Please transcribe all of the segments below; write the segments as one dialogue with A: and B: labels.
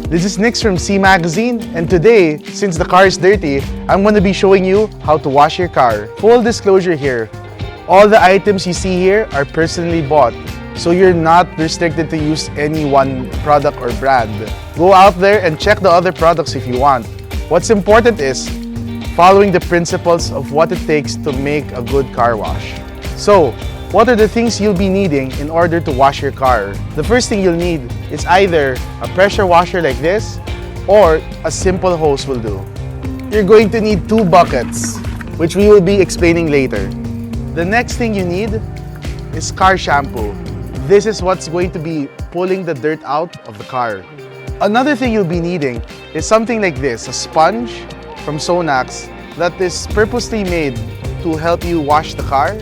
A: This is Nix from C Magazine, and today, since the car is dirty, I'm going to be showing you how to wash your car. Full disclosure here, all the items you see here are personally bought, so you're not restricted to use any one product or brand. Go out there and check the other products if you want. What's important is following the principles of what it takes to make a good car wash. So, what are the things you'll be needing in order to wash your car? The first thing you'll need is either a pressure washer like this or a simple hose will do. You're going to need 2 buckets, which we will be explaining later. The next thing you need is car shampoo. This is what's going to be pulling the dirt out of the car. Another thing you'll be needing is something like this, a sponge from Sonax that is purposely made to help you wash the car,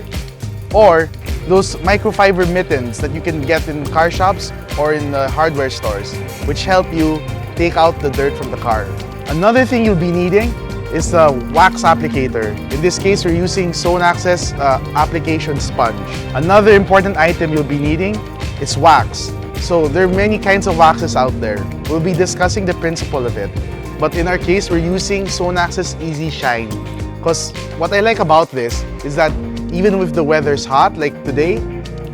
A: or those microfiber mittens that you can get in car shops or in hardware stores, which help you take out the dirt from the car. Another thing you'll be needing is a wax applicator. In this case, we're using Sonax's application sponge. Another important item you'll be needing is wax. So there are many kinds of waxes out there. We'll be discussing the principle of it. But in our case, we're using Sonax's Easy Shine. Because what I like about this is that even if the weather's hot, like today,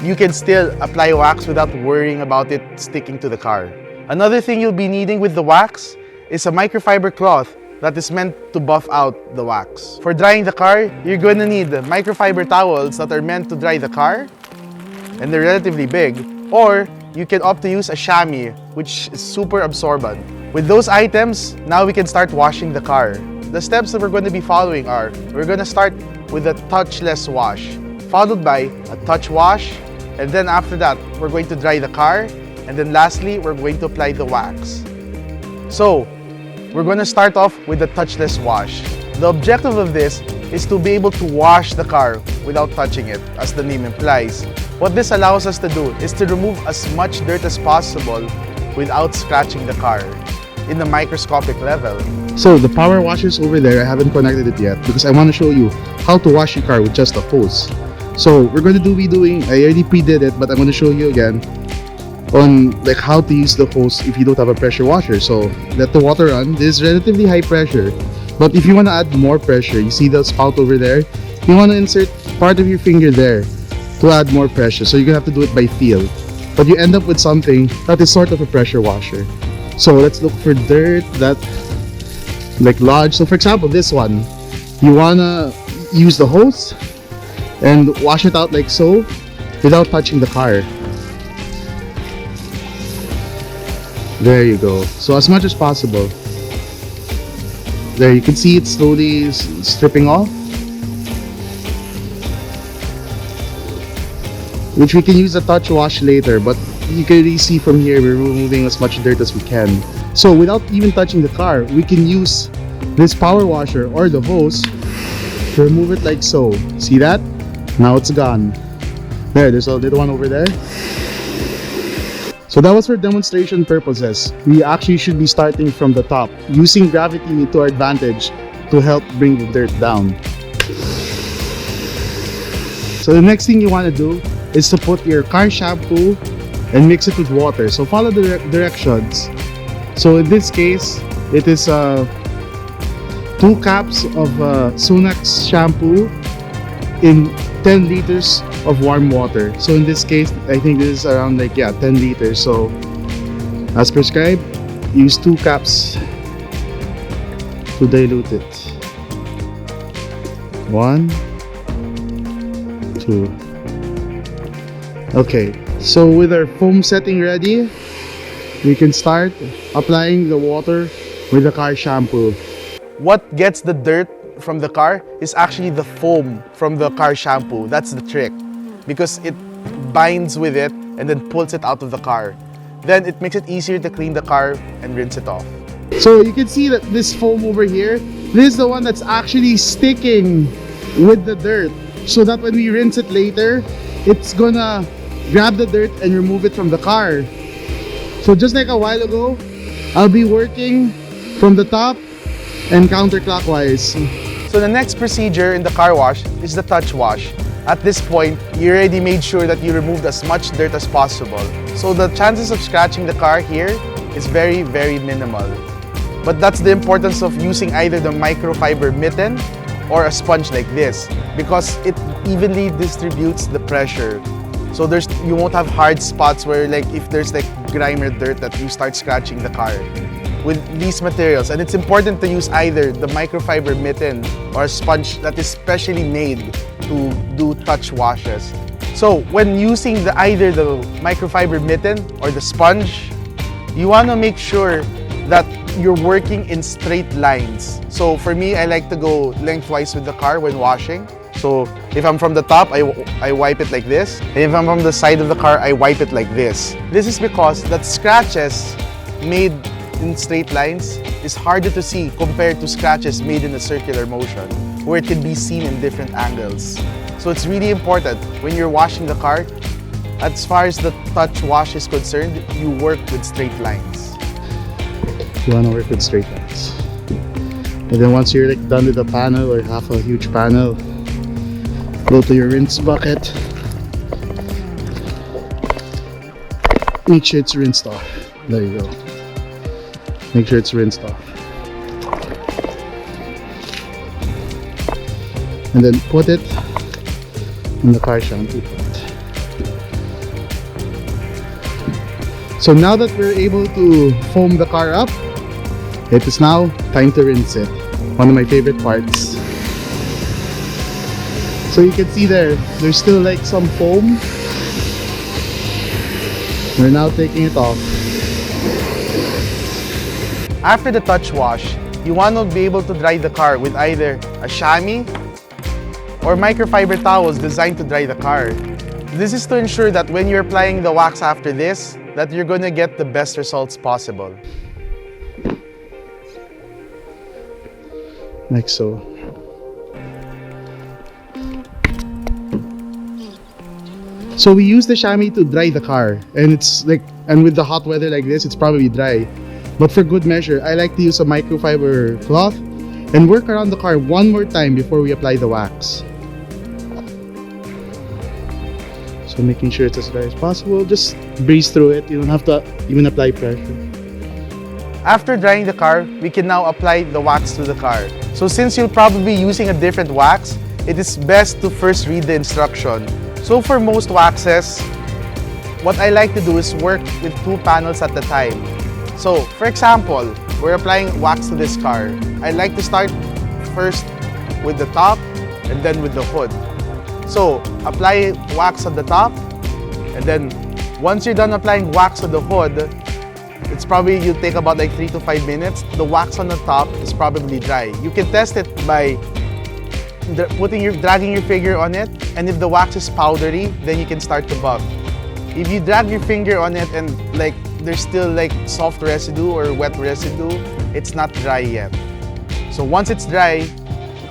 A: you can still apply wax without worrying about it sticking to the car. Another thing you'll be needing with the wax is a microfiber cloth that is meant to buff out the wax. For drying the car, you're going to need microfiber towels that are meant to dry the car, and they're relatively big, or you can opt to use a chamois, which is super absorbent. With those items, now we can start washing the car. The steps that we're going to be following are, we're going to start with a touchless wash, followed by a touch wash, and then after that, we're going to dry the car, and then lastly, we're going to apply the wax. So, we're going to start off with the touchless wash. The objective of this is to be able to wash the car without touching it, as the name implies. What this allows us to do is to remove as much dirt as possible without scratching the car in a microscopic level. So the power washer's over there, I haven't connected it yet because I want to show you how to wash your car with just a hose. So we're going to be doing, I already pre-did it, but I'm going to show you again on like how to use the hose if you don't have a pressure washer. So let the water run. This is relatively high pressure, but if you want to add more pressure, you see the spout over there, you want to insert part of your finger there to add more pressure. So you're going to have to do it by feel, but you end up with something that is sort of a pressure washer. So let's look for dirt that like lodge. So for example, this one, you wanna use the hose and wash it out like so without touching the car. There you go. So as much as possible. There, you can see it slowly stripping off, which we can use a touch wash later, but you can really see from here we're removing as much dirt as we can. So without even touching the car, we can use this power washer or the hose to remove it like so. See that? Now it's gone. There's a little one over there. So that was for demonstration purposes. We actually should be starting from the top, using gravity to our advantage to help bring the dirt down. So the next thing you want to do is to put your car shampoo and mix it with water. So follow the directions. So in this case, it is 2 cups of Sonax shampoo in 10 liters of warm water. So in this case, I think this is around like 10 liters. So as prescribed, use 2 cups to dilute it. 1, 2. Okay, so with our foam setting ready, we can start applying the water with the car shampoo. What gets the dirt from the car is actually the foam from the car shampoo. That's the trick, because it binds with it and then pulls it out of the car. Then it makes it easier to clean the car and rinse it off. So you can see that this foam over here, this is the one that's actually sticking with the dirt, so that when we rinse it later, it's gonna grab the dirt and remove it from the car. So just like a while ago, I'll be working from the top
B: and counterclockwise.
A: So the next procedure in the car wash is the touch wash. At this point, you already made sure that you removed as much dirt as possible. So the chances of scratching the car here is very, very minimal. But that's the importance of using either the microfiber mitten or a sponge like this, because it evenly distributes the pressure. So you won't have hard spots where, like, if there's like grime or dirt, that you start scratching the car with these materials. And it's important to use either the microfiber mitten or a sponge that is specially made to do touch washes. So when using either the microfiber mitten or the sponge, you want to make sure that you're working in straight lines. So for me, I like to go lengthwise with the car when washing. So if I'm from the top, I wipe it like this. And if I'm from the side of the car, I wipe it like this. This is because that scratches made in straight lines is harder to see compared to scratches made in a circular motion, where it can be seen in different angles. So it's really important when you're washing the car, as far as the touch wash is concerned, you work with straight lines.
B: You want to work with straight lines. And then once you're like done with the panel or half a huge panel, go to your rinse bucket. Make sure it's rinsed off. There you go. Make sure it's rinsed off. And then put it in the car shampoo pot. So now that we're able to foam the car up, it is now time to rinse it. One of my favorite parts. So you can see there's still like some foam. We're now taking it off.
A: After the touch wash, you want to be able to dry the car with either a chamois or microfiber towels designed to dry the car. This is to ensure that when you're applying the wax after this, that you're going to get the best results possible.
B: Like so. So we use the chamois to dry the car, and with the hot weather like this, it's probably dry. But for good measure, I like to use a microfiber cloth and work around the car one more time before we apply the wax. So making sure it's as dry as possible, just breeze through it. You don't have to even apply pressure.
A: After drying the car, we can now apply the wax to the car. So since you'll probably be using a different wax, it is best to first read the instruction. So for most waxes, what I like to do is work with 2 panels at a time. So for example, we're applying wax to this car. I like to start first with the top and then with the hood. So apply wax on the top, and then once you're done applying wax on the hood, it's probably, you take about like 3 to 5 minutes. The wax on the top is probably dry. You can test it by dragging your finger on it, and if the wax is powdery, then you can start to buff. If you drag your finger on it and like there's still like soft residue or wet residue, it's not dry yet. So once it's dry,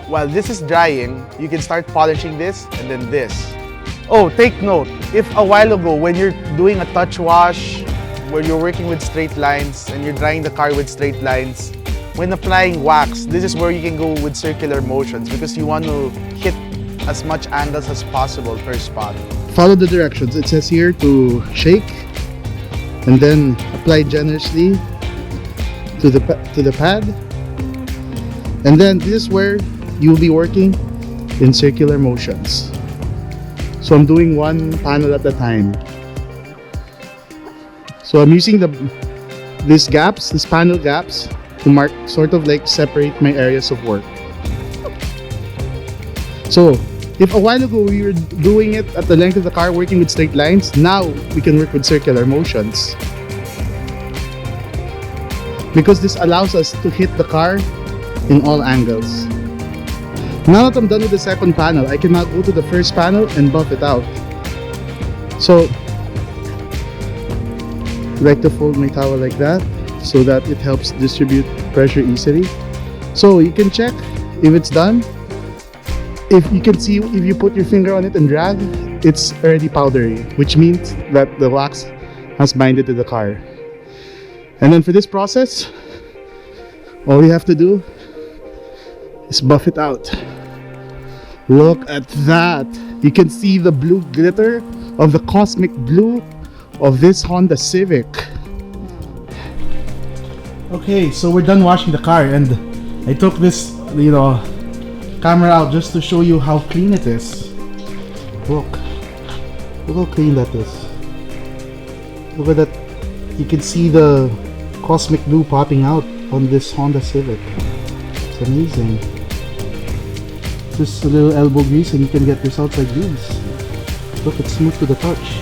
A: while this is drying, you can start polishing this and then this. Oh, take note, if a while ago when you're doing a touch wash, where you're working with straight lines and you're drying the car with straight lines, when applying wax, this is where you can go with circular motions because you want to hit as much angles as possible per spot.
B: Follow the directions. It says here to shake and then apply generously to the pad. And then this is where you will be working in circular motions. So I'm doing 1 panel at a time. So I'm using these panel gaps, to mark, sort of like separate my areas of work. So if a while ago we were doing it at the length of the car, working with straight lines, now we can work with circular motions. Because this allows us to hit the car in all angles. Now that I'm done with the second panel, I can now go to the first panel and buff it out. So I like to fold my towel like that so that it helps distribute pressure easily. So you can check if it's done. If you can see, if you put your finger on it and drag, it's already powdery, which means that the wax has binded to the car. And then for this process, all you have to do Let's buff it out. Look at that. You can see the blue glitter of the cosmic blue of this Honda Civic. Okay, so we're done washing the car, and I took this, camera out just to show you how clean it is. Look how clean that is. Look at that. You can see the cosmic blue popping out on this Honda Civic. It's amazing. Just a little elbow grease and you can get results like these. Look, it's smooth to the touch.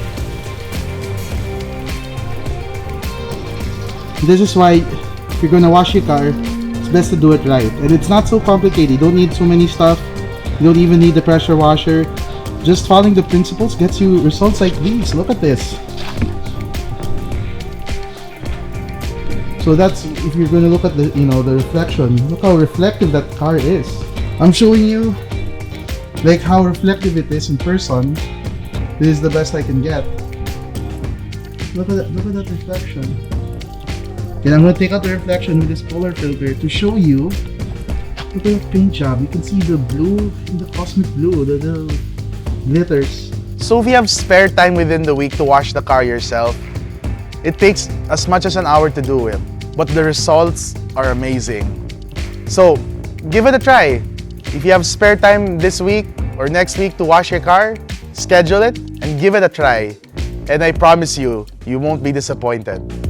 B: This is why if you're gonna wash your car, it's best to do it right. And it's not so complicated. You don't need so many stuff. You don't even need the pressure washer. Just following the principles gets you results like these. Look at this. So that's, if you're gonna look at the the reflection, look how reflective that car is. I'm showing you like how reflective it is in person. This is the best I can get. Look at that reflection. And I'm going to take out the reflection with this polar filter to show you. Look at the paint job. You can see the blue, the cosmic blue, the glitters.
A: So if you have spare time within the week to wash the car yourself, it takes as much as an hour to do it, but the results are amazing. So give it a try. If you have spare time this week or next week to wash your car, schedule it and give it a try. And I promise you, you won't be disappointed.